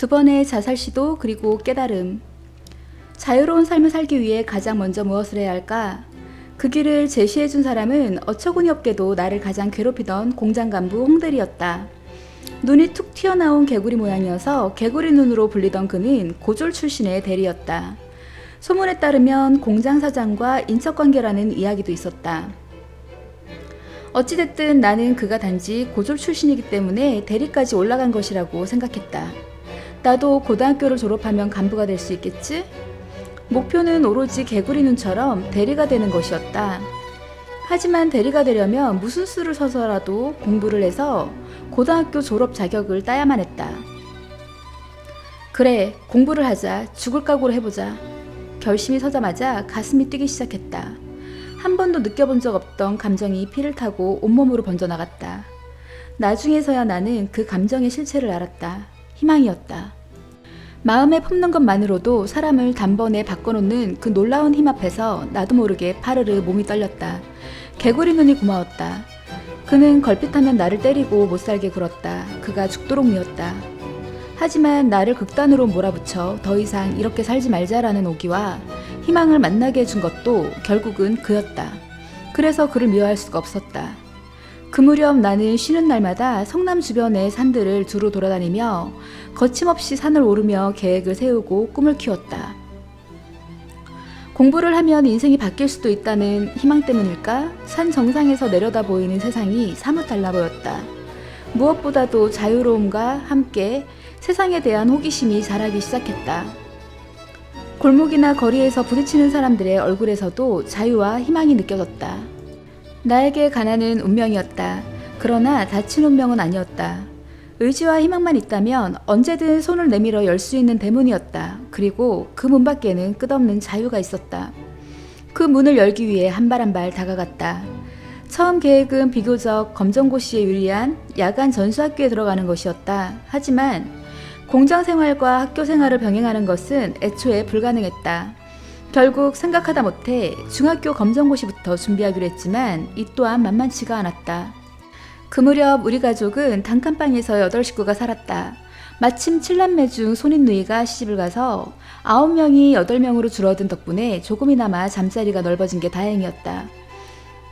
두 번의 자살 시도 그리고 깨달음. 자유로운 삶을 살기 위해 가장 먼저 무엇을 해야 할까? 그 길을 제시해준 사람은 어처구니 없게도 나를 가장 괴롭히던 공장 간부 홍대리였다. 눈이 툭 튀어나온 개구리 모양이어서 개구리 눈으로 불리던 그는 고졸 출신의 대리였다. 소문에 따르면 공장 사장과 인척관계라는 이야기도 있었다. 어찌됐든 나는 그가 단지 고졸 출신이기 때문에 대리까지 올라간 것이라고 생각했다. 나도 고등학교를 졸업하면 간부가 될 수 있겠지? 목표는 오로지 개구리 눈처럼 대리가 되는 것이었다. 하지만 대리가 되려면 무슨 수를 서서라도 공부를 해서 고등학교 졸업 자격을 따야만 했다. 그래, 공부를 하자. 죽을 각오로 해보자. 결심이 서자마자 가슴이 뛰기 시작했다. 한 번도 느껴본 적 없던 감정이 피를 타고 온몸으로 번져나갔다. 나중에서야 나는 그 감정의 실체를 알았다. 희망이었다. 마음에 품는 것만으로도 사람을 단번에 바꿔놓는 그 놀라운 힘 앞에서 나도 모르게 파르르 몸이 떨렸다. 개구리 눈이 고마웠다. 그는 걸핏하면 나를 때리고 못살게 굴었다. 그가 죽도록 미웠다. 하지만 나를 극단으로 몰아붙여 더 이상 이렇게 살지 말자라는 오기와 희망을 만나게 해준 것도 결국은 그였다. 그래서 그를 미워할 수가 없었다. 그 무렵 나는 쉬는 날마다 성남 주변의 산들을 두루 돌아다니며 거침없이 산을 오르며 계획을 세우고 꿈을 키웠다. 공부를 하면 인생이 바뀔 수도 있다는 희망 때문일까? 산 정상에서 내려다 보이는 세상이 사뭇 달라 보였다. 무엇보다도 자유로움과 함께 세상에 대한 호기심이 자라기 시작했다. 골목이나 거리에서 부딪히는 사람들의 얼굴에서도 자유와 희망이 느껴졌다. 나에게 가난은 운명이었다. 그러나 닫힌 운명은 아니었다. 의지와 희망만 있다면 언제든 손을 내밀어 열 수 있는 대문이었다. 그리고 그 문 밖에는 끝없는 자유가 있었다. 그 문을 열기 위해 한 발 한 발 다가갔다. 처음 계획은 비교적 검정고시에 유리한 야간 전수학교에 들어가는 것이었다. 하지만 공장 생활과 학교 생활을 병행하는 것은 애초에 불가능했다. 결국 생각하다 못해 중학교 검정고시부터 준비하기로 했지만 이 또한 만만치가 않았다. 그 무렵 우리 가족은 단칸방에서 8식구가 살았다. 마침 7남매 중 손인 누이가 시집을 가서 9명이 8명으로 줄어든 덕분에 조금이나마 잠자리가 넓어진 게 다행이었다.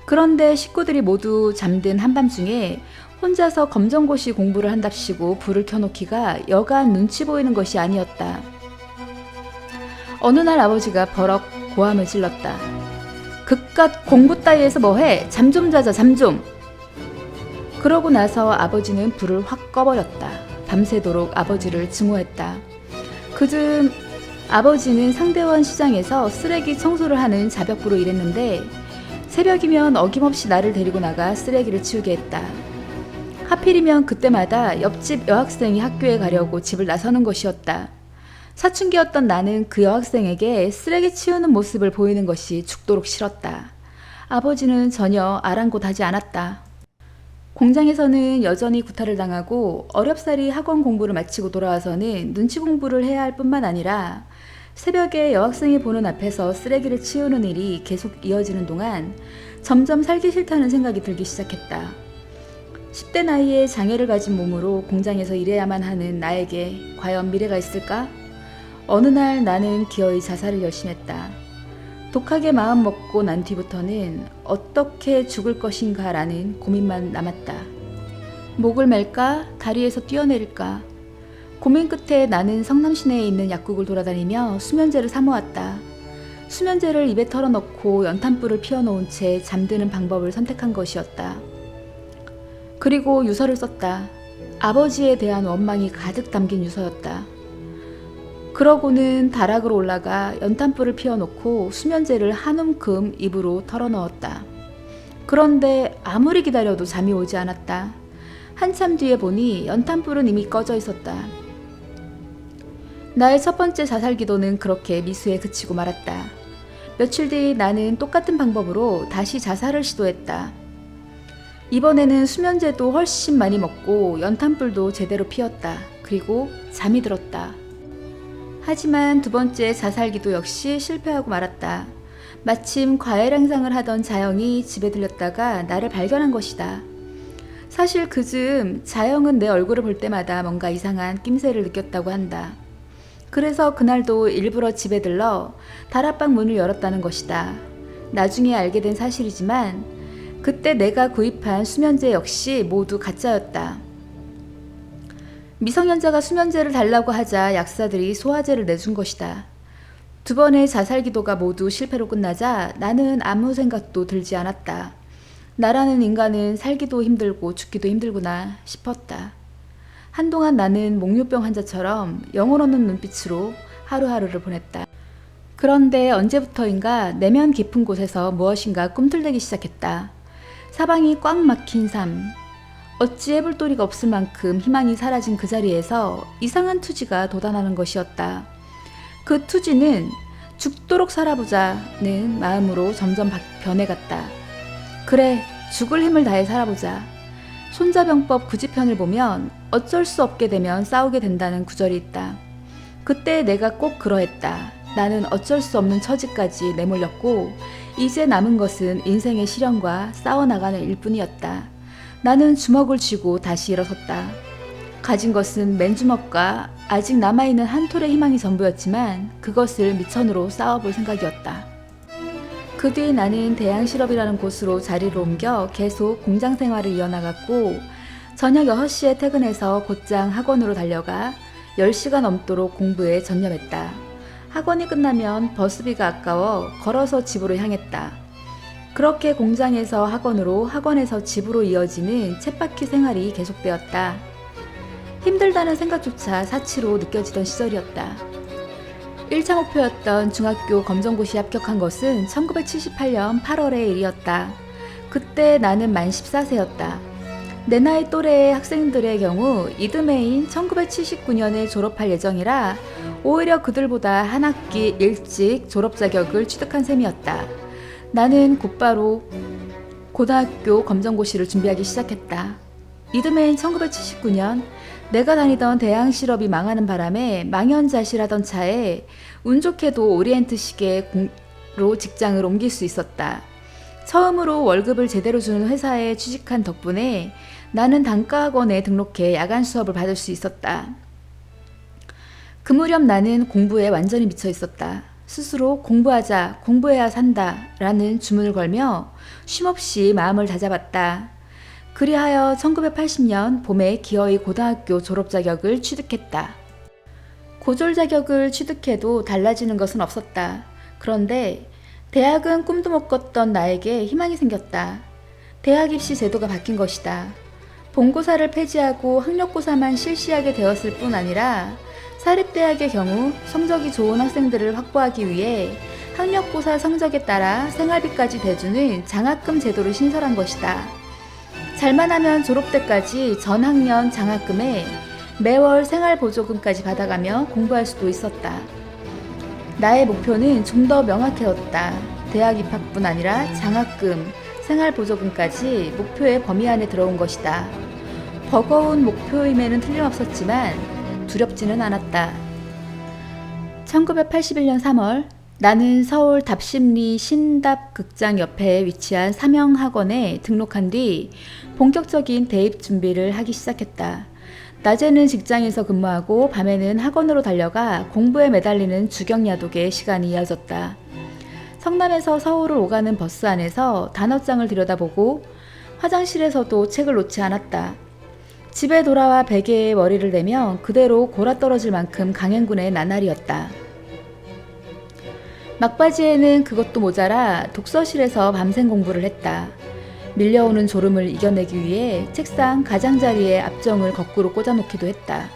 그런데 식구들이 모두 잠든 한밤중에 혼자서 검정고시 공부를 한답시고 불을 켜놓기가 여간 눈치 보이는 것이 아니었다. 어느 날 아버지가 버럭 고함을 질렀다. 그깟 공부 따위에서 뭐해? 잠 좀 자자, 잠 좀. 그러고 나서 아버지는 불을 확 꺼버렸다. 밤새도록 아버지를 증오했다. 그중 아버지는 상대원 시장에서 쓰레기 청소를 하는 자벽부로 일했는데 새벽이면 어김없이 나를 데리고 나가 쓰레기를 치우게 했다. 하필이면 그때마다 옆집 여학생이 학교에 가려고 집을 나서는 것이었다. 사춘기였던 나는 그 여학생에게 쓰레기 치우는 모습을 보이는 것이 죽도록 싫었다. 아버지는 전혀 아랑곳하지 않았다. 공장에서는 여전히 구타를 당하고 어렵사리 학원 공부를 마치고 돌아와서는 눈치 공부를 해야 할 뿐만 아니라 새벽에 여학생이 보는 앞에서 쓰레기를 치우는 일이 계속 이어지는 동안 점점 살기 싫다는 생각이 들기 시작했다. 10대 나이에 장애를 가진 몸으로 공장에서 일해야만 하는 나에게 과연 미래가 있을까? 어느 날 나는 기어이 자살을 결심했다. 독하게 마음 먹고 난 뒤부터는 어떻게 죽을 것인가 라는 고민만 남았다. 목을 맬까? 다리에서 뛰어내릴까? 고민 끝에 나는 성남 시내에 있는 약국을 돌아다니며 수면제를 사 모았다. 수면제를 입에 털어넣고 연탄불을 피워놓은 채 잠드는 방법을 선택한 것이었다. 그리고 유서를 썼다. 아버지에 대한 원망이 가득 담긴 유서였다. 그러고는 다락으로 올라가 연탄불을 피워놓고 수면제를 한 움큼 입으로 털어넣었다. 그런데 아무리 기다려도 잠이 오지 않았다. 한참 뒤에 보니 연탄불은 이미 꺼져 있었다. 나의 첫 번째 자살 기도는 그렇게 미수에 그치고 말았다. 며칠 뒤 나는 똑같은 방법으로 다시 자살을 시도했다. 이번에는 수면제도 훨씬 많이 먹고 연탄불도 제대로 피웠다. 그리고 잠이 들었다. 하지만 두 번째 자살기도 역시 실패하고 말았다. 마침 과일 행상을 하던 자영이 집에 들렸다가 나를 발견한 것이다. 사실 그즈음 자영은 내 얼굴을 볼 때마다 뭔가 이상한 낌새를 느꼈다고 한다. 그래서 그날도 일부러 집에 들러 다락방 문을 열었다는 것이다. 나중에 알게 된 사실이지만 그때 내가 구입한 수면제 역시 모두 가짜였다. 미성년자가 수면제를 달라고 하자 약사들이 소화제를 내준 것이다. 2번의 자살기도가 모두 실패로 끝나자 나는 아무 생각도 들지 않았다. 나라는 인간은 살기도 힘들고 죽기도 힘들구나 싶었다. 한동안 나는 목류병 환자처럼 영혼 없는 눈빛으로 하루하루를 보냈다. 그런데 언제부터인가 내면 깊은 곳에서 무엇인가 꿈틀대기 시작했다. 사방이 꽉 막힌 삶. 어찌 해볼 도리가 없을 만큼 희망이 사라진 그 자리에서 이상한 투지가 돋아나는 것이었다. 그 투지는 죽도록 살아보자는 마음으로 점점 변해갔다. 그래, 죽을 힘을 다해 살아보자. 손자병법 9지편을 보면 어쩔 수 없게 되면 싸우게 된다는 구절이 있다. 그때 내가 꼭 그러했다. 나는 어쩔 수 없는 처지까지 내몰렸고 이제 남은 것은 인생의 시련과 싸워나가는 일뿐이었다. 나는 주먹을 쥐고 다시 일어섰다. 가진 것은 맨주먹과 아직 남아있는 한 톨의 희망이 전부였지만 그것을 미천으로 싸워볼 생각이었다. 그 뒤 나는 대양실업이라는 곳으로 자리를 옮겨 계속 공장 생활을 이어나갔고 저녁 6시에 퇴근해서 곧장 학원으로 달려가 10시간 넘도록 공부에 전념했다. 학원이 끝나면 버스비가 아까워 걸어서 집으로 향했다. 그렇게 공장에서 학원으로, 학원에서 집으로 이어지는 쳇바퀴 생활이 계속되었다. 힘들다는 생각조차 사치로 느껴지던 시절이었다. 1차 목표였던 중학교 검정고시 합격한 것은 1978년 8월의 일이었다. 그때 나는 만 14세였다. 내 나이 또래의 학생들의 경우 이듬해인 1979년에 졸업할 예정이라 오히려 그들보다 한 학기 일찍 졸업 자격을 취득한 셈이었다. 나는 곧바로 고등학교 검정고시를 준비하기 시작했다. 이듬해인 1979년 내가 다니던 대양실업이 망하는 바람에 망연자실하던 차에 운 좋게도 오리엔트식으로 직장을 옮길 수 있었다. 처음으로 월급을 제대로 주는 회사에 취직한 덕분에 나는 단과학원에 등록해 야간 수업을 받을 수 있었다. 그 무렵 나는 공부에 완전히 미쳐 있었다. 스스로 공부하자, 공부해야 산다 라는 주문을 걸며 쉼없이 마음을 다잡았다. 그리하여 1980년 봄에 기어이 고등학교 졸업 자격을 취득했다. 고졸 자격을 취득해도 달라지는 것은 없었다. 그런데 대학은 꿈도 못 꿨던 나에게 희망이 생겼다. 대학 입시 제도가 바뀐 것이다. 본고사를 폐지하고 학력고사만 실시하게 되었을 뿐 아니라 사립대학의 경우 성적이 좋은 학생들을 확보하기 위해 학력고사 성적에 따라 생활비까지 대주는 장학금 제도를 신설한 것이다. 잘만 하면 졸업 때까지 전 학년 장학금에 매월 생활보조금까지 받아가며 공부할 수도 있었다. 나의 목표는 좀 더 명확해졌다. 대학 입학뿐 아니라 장학금, 생활보조금까지 목표의 범위 안에 들어온 것이다. 버거운 목표임에는 틀림없었지만 두렵지는 않았다. 1981년 3월 나는 서울 답심리 신답극장 옆에 위치한 삼영학원에 등록한 뒤 본격적인 대입 준비를 하기 시작했다. 낮에는 직장에서 근무하고 밤에는 학원으로 달려가 공부에 매달리는 주경야독의 시간이 이어졌다. 성남에서 서울을 오가는 버스 안에서 단어장을 들여다보고 화장실에서도 책을 놓지 않았다. 집에 돌아와 베개에 머리를 대면 그대로 골아떨어질 만큼 강행군의 나날이었다. 막바지에는 그것도 모자라 독서실에서 밤샘 공부를 했다. 밀려오는 졸음을 이겨내기 위해 책상 가장자리에 앞정을 거꾸로 꽂아놓기도 했다.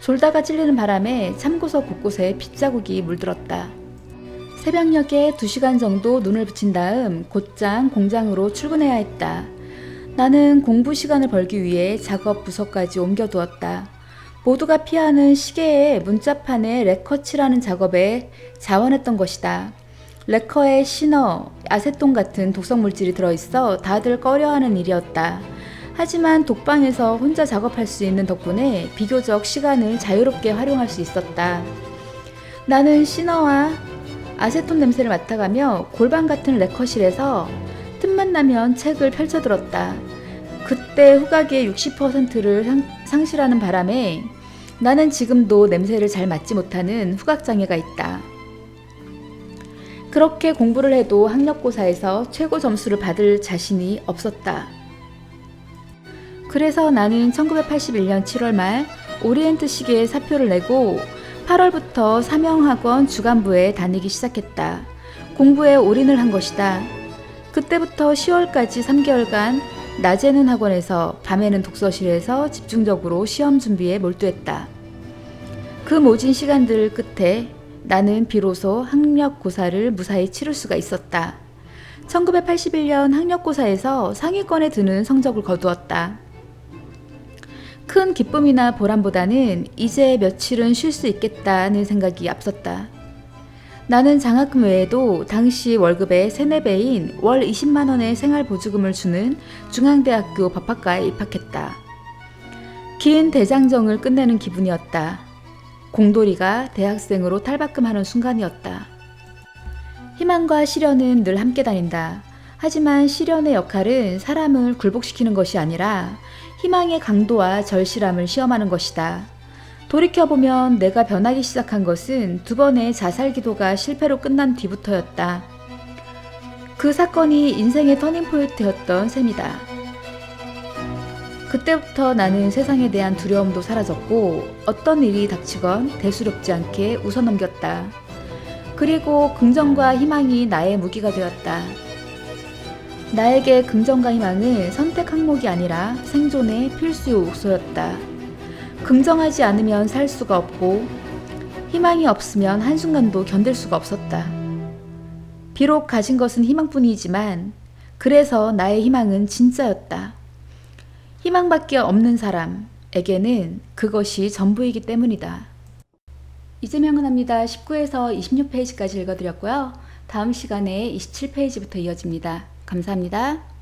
졸다가 찔리는 바람에 참고서 곳곳에 핏자국이 물들었다. 새벽녘에 2시간 정도 눈을 붙인 다음 곧장 공장으로 출근해야 했다. 나는 공부 시간을 벌기 위해 작업 부서까지 옮겨두었다. 모두가 피하는 시계의 문자판에 레커칠하는 작업에 자원했던 것이다. 레커에 시너, 아세톤 같은 독성물질이 들어있어 다들 꺼려하는 일이었다. 하지만 독방에서 혼자 작업할 수 있는 덕분에 비교적 시간을 자유롭게 활용할 수 있었다. 나는 시너와 아세톤 냄새를 맡아가며 골반 같은 레커실에서 틈만 나면 책을 펼쳐들었다. 그때 후각의 60%를 상실하는 바람에 나는 지금도 냄새를 잘 맡지 못하는 후각장애가 있다. 그렇게 공부를 해도 학력고사에서 최고 점수를 받을 자신이 없었다. 그래서 나는 1981년 7월 말 오리엔트시계에 사표를 내고 8월부터 사명학원 주간부에 다니기 시작했다. 공부에 올인을 한 것이다. 그때부터 10월까지 3개월간 낮에는 학원에서 밤에는 독서실에서 집중적으로 시험 준비에 몰두했다. 그 모진 시간들 끝에 나는 비로소 학력고사를 무사히 치를 수가 있었다. 1981년 학력고사에서 상위권에 드는 성적을 거두었다. 큰 기쁨이나 보람보다는 이제 며칠은 쉴 수 있겠다는 생각이 앞섰다. 나는 장학금 외에도 당시 월급의 3, 4배인 월 20만 원의 생활보조금을 주는 중앙대학교 법학과에 입학했다. 긴 대장정을 끝내는 기분이었다. 공돌이가 대학생으로 탈바꿈하는 순간이었다. 희망과 시련은 늘 함께 다닌다. 하지만 시련의 역할은 사람을 굴복시키는 것이 아니라 희망의 강도와 절실함을 시험하는 것이다. 돌이켜보면 내가 변하기 시작한 것은 2번의 자살 기도가 실패로 끝난 뒤부터였다. 그 사건이 인생의 터닝포인트였던 셈이다. 그때부터 나는 세상에 대한 두려움도 사라졌고 어떤 일이 닥치건 대수롭지 않게 웃어넘겼다. 그리고 긍정과 희망이 나의 무기가 되었다. 나에게 긍정과 희망은 선택 항목이 아니라 생존의 필수 요소였다. 긍정하지 않으면 살 수가 없고 희망이 없으면 한순간도 견딜 수가 없었다. 비록 가진 것은 희망뿐이지만 그래서 나의 희망은 진짜였다. 희망밖에 없는 사람에게는 그것이 전부이기 때문이다. 이재명은 합니다. 19에서 26페이지까지 읽어드렸고요. 다음 시간에 27페이지부터 이어집니다. 감사합니다.